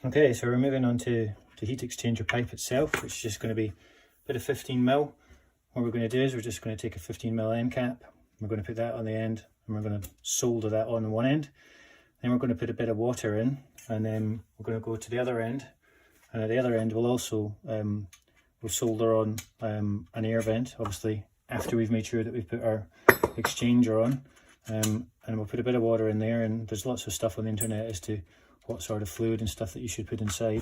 Okay, so we're moving on to the heat exchanger pipe itself, which is just going to be a bit of 15mm. What we're going to do is we're just going to take a 15mm end cap, we're going to put that on the end, and we're going to solder that on one end. Then we're going to put a bit of water in, and then we're going to go to the other end, and at the other end we'll also we'll solder on an air vent, obviously after we've made sure that we've put our exchanger on, and we'll put a bit of water in there. And there's lots of stuff on the internet as to what sort of fluid and stuff that you should put inside,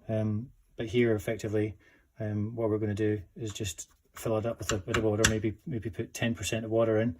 but here effectively what we're going to do is just fill it up with a bit of water, maybe put 10% of water in.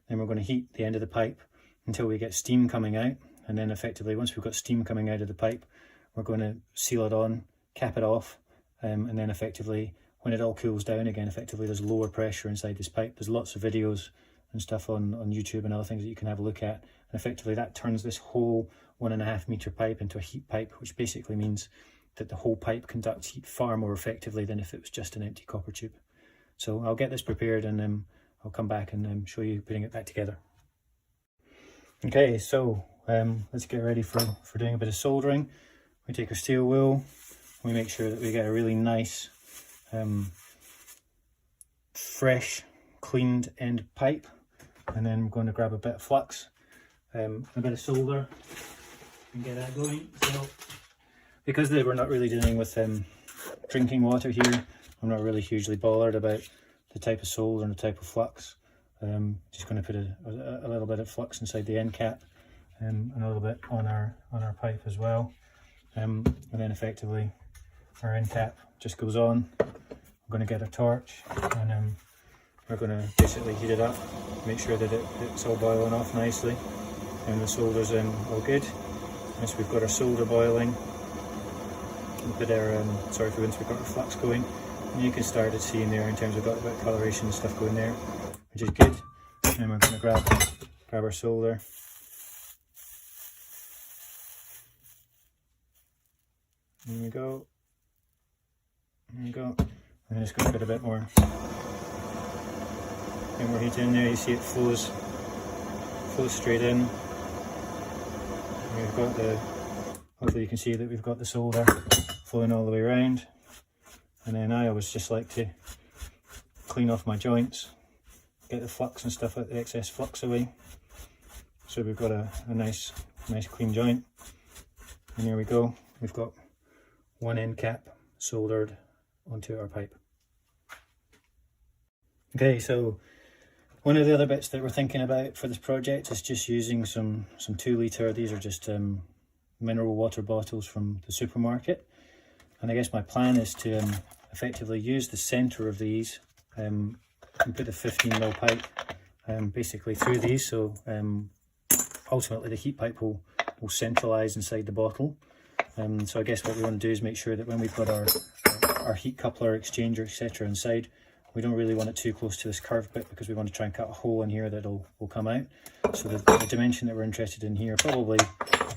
Then we're going to heat the end of the pipe until we get steam coming out, and then effectively once we've got steam coming out of the pipe, we're going to seal it on, cap it off, and then effectively when it all cools down again, effectively there's lower pressure inside this pipe. There's lots of videos and stuff on YouTube and other things that you can have a look at, and effectively that turns this whole 1.5 meter pipe into a heat pipe, which basically means that the whole pipe conducts heat far more effectively than if it was just an empty copper tube. So I'll get this prepared, and I'll come back and show you putting it back together. Okay, so let's get ready for doing a bit of soldering. We take our steel wool, we make sure that we get a really nice fresh cleaned end pipe, and then we're going to grab a bit of flux, a bit of solder, and get that going. So because we're not really dealing with drinking water here, I'm not really hugely bothered about the type of solder and the type of flux. Just going to put a little bit of flux inside the end cap, and a little bit on our pipe as well, and then effectively our end cap just goes on. I'm going to get a torch, and we're going to basically heat it up, make sure that it's all boiling off nicely and the solder's all good. Once we've got our solder boiling, we'll put our once we've got our flux going, and you can start to see in there in terms of got a bit of coloration and stuff going there, which is good. And we're going to grab our solder, there we go, and just going to put a bit more heat in there. You see it flows straight in. We've got hopefully you can see that we've got the solder flowing all the way around. And then I always just like to clean off my joints, get the flux and stuff, the excess flux away. So we've got a nice clean joint. And here we go, we've got one end cap soldered onto our pipe. Okay, so one of the other bits that we're thinking about for this project is just using some 2 litre, these are just mineral water bottles from the supermarket. And I guess my plan is to effectively use the centre of these and put a 15mm pipe basically through these, so ultimately the heat pipe will centralise inside the bottle. So I guess what we want to do is make sure that when we've got our heat coupler, exchanger, etc. inside, we don't really want it too close to this curved bit, because we want to try and cut a hole in here that will come out. So the dimension that we're interested in here probably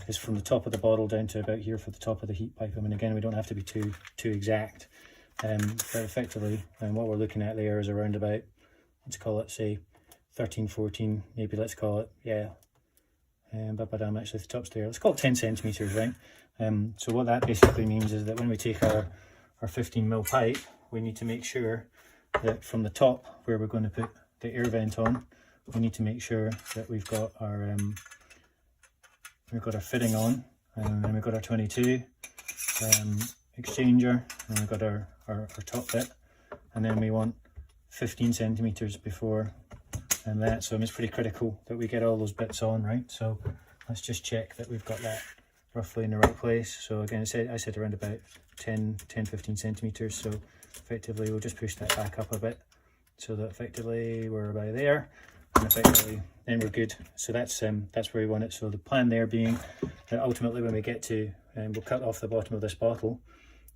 is from the top of the bottle down to about here for the top of the heat pipe. I mean, again, we don't have to be too exact, but effectively what we're looking at there is around about, let's call it say 13, 14, maybe let's call it, yeah, actually the top's there, let's call it 10 centimeters, right? So what that basically means is that when we take our 15mm pipe, we need to make sure that from the top where we're going to put the air vent on, we need to make sure that we've got our fitting on, and then we've got our 22 exchanger, and we've got our top bit, and then we want 15 centimeters before and that. So it's pretty critical that we get all those bits on, right? So let's just check that we've got that roughly in the right place. So again, I said around about 10-15 centimeters. So effectively we'll just push that back up a bit, so that effectively we're about there, and effectively then we're good. So that's where we want it. So the plan there being that ultimately when we get to, we'll cut off the bottom of this bottle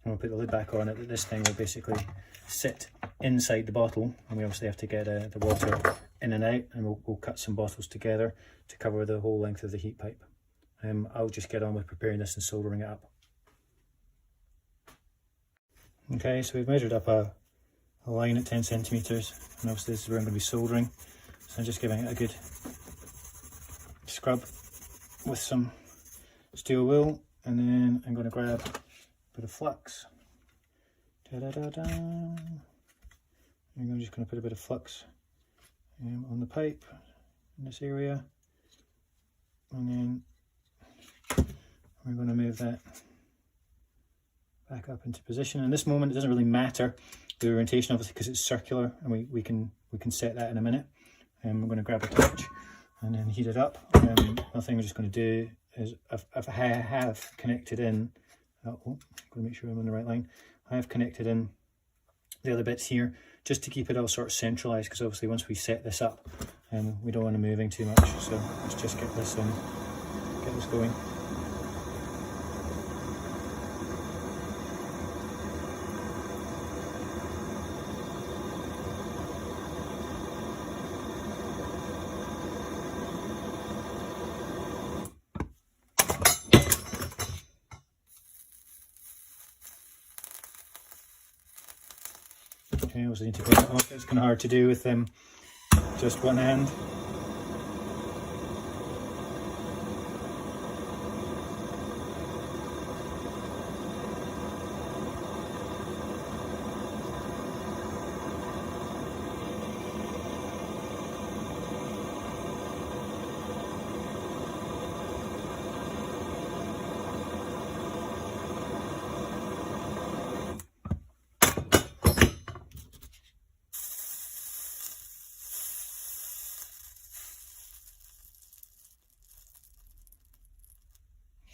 and we'll put the lid back on it, that this thing will basically sit inside the bottle, and we obviously have to get the water in and out, and we'll cut some bottles together to cover the whole length of the heat pipe. I'll just get on with preparing this and soldering it up. Okay, so we've measured up a line at 10 centimeters, and obviously this is where I'm going to be soldering. So I'm just giving it a good scrub with some steel wool, and then I'm going to grab a bit of flux. Da-da-da-da. I'm just going to put a bit of flux on the pipe in this area, and then we're going to move that back up into position. In this moment, it doesn't really matter the orientation, obviously, because it's circular, and we can set that in a minute. And we're going to grab a torch and then heat it up. Another thing we're just going to do is if I have connected in, I'm going to make sure I'm on the right line. I have connected in the other bits here just to keep it all sort of centralized, because obviously once we set this up, we don't want to moving too much. So let's just get this going. Okay, also need to get it off. It's kind of hard to do with just one hand.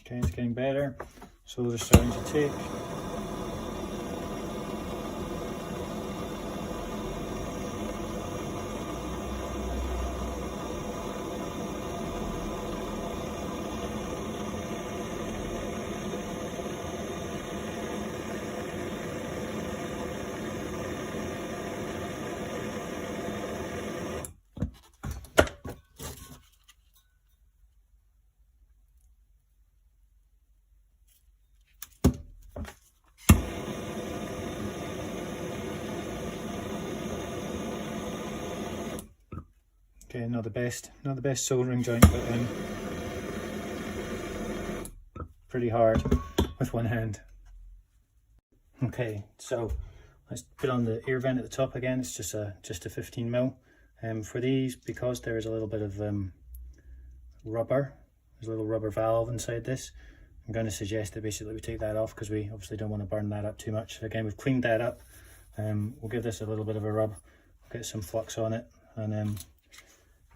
Okay, it's getting better. So they're starting to take. Okay, not the best soldering joint, but pretty hard with one hand. Okay, so let's put on the air vent at the top again. It's just a 15 mil. For these, because there is a little bit of rubber, there's a little rubber valve inside this. I'm going to suggest that basically we take that off, because we obviously don't want to burn that up too much. Again, we've cleaned that up. We'll give this a little bit of a rub, get some flux on it, and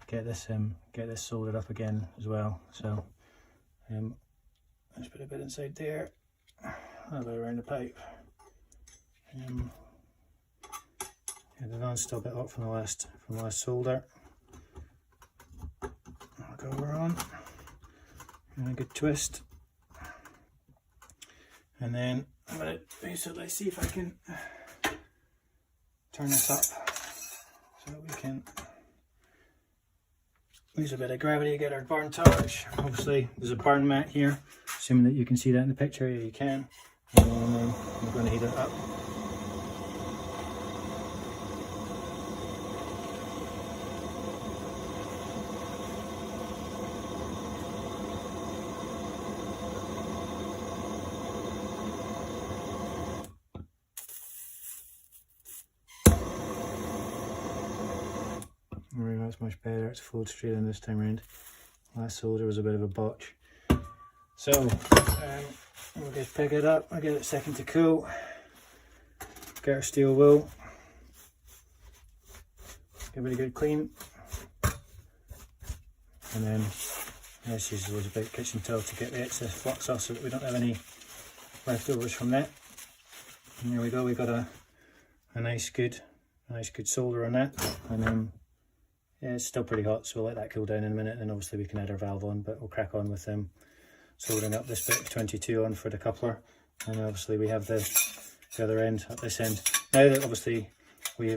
get this soldered up again as well. So let's put a bit inside there, a bit around the pipe. Yeah, the van's still a bit hot from the last solder. I'll go over on, and a good twist, and then I'm going to basically see if I can turn this up so that we can use a bit of gravity to get our burn torch. Obviously there's a burn mat here, assuming that you can see that in the picture. Yeah, you can. And then we're going to heat it up. That's much better. It's flowed straight in this time around. Last solder was a bit of a botch. So we'll just pick it up. I'll get it a second to cool. Get our steel wool. Give it a good clean. And then let's use a bit of kitchen towel to get the excess flux off so that we don't have any leftovers from that. And there we go. We've got a nice good solder on that. And yeah, it's still pretty hot, so we'll let that cool down in a minute, and obviously we can add our valve on, but we'll crack on with soldering up this bit of 22 on for the coupler. And obviously we have the other end at this end. Now that obviously we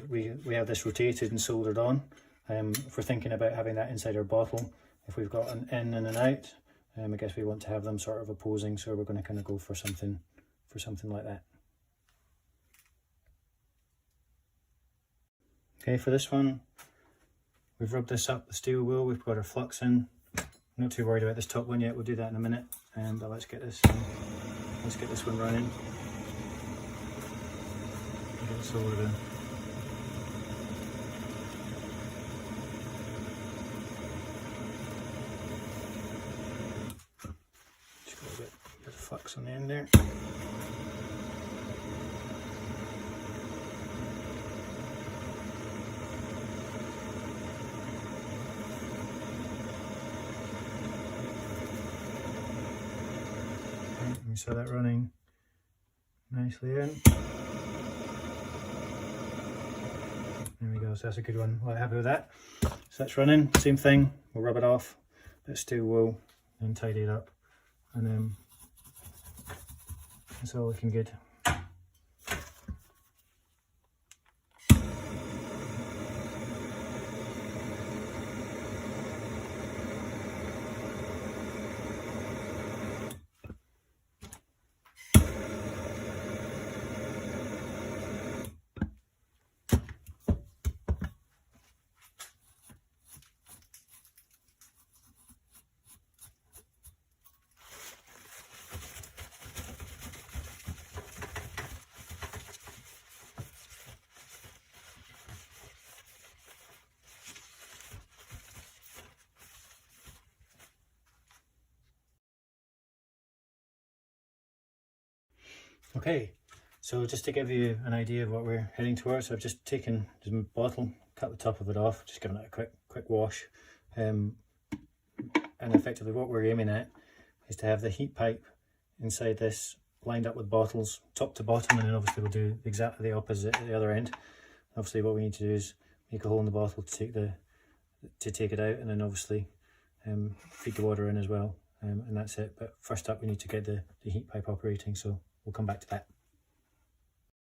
have this rotated and soldered on, if we're thinking about having that inside our bottle, if we've got an in and an out, I guess we want to have them sort of opposing, so we're going to kind of go for something like that. Okay, for this one, we've rubbed this up with steel wool, we've got our flux in, I'm not too worried about this top one yet. We'll do that in a minute. But let's get this one running. Get it soldered in. Just got a bit of flux on the end there. You saw that running nicely in. There we go, so that's a good one. Quite happy with that. So that's running, same thing, we'll rub it off, bit of steel wool, and tidy it up. And then it's all looking good. Okay, so just to give you an idea of what we're heading towards, I've just taken the bottle, cut the top of it off, just giving it a quick wash. And effectively what we're aiming at is to have the heat pipe inside this lined up with bottles, top to bottom, and then obviously we'll do exactly the opposite at the other end. Obviously what we need to do is make a hole in the bottle to take it out, and then obviously feed the water in as well, and that's it. But first up we need to get the heat pipe operating, so we'll come back to that.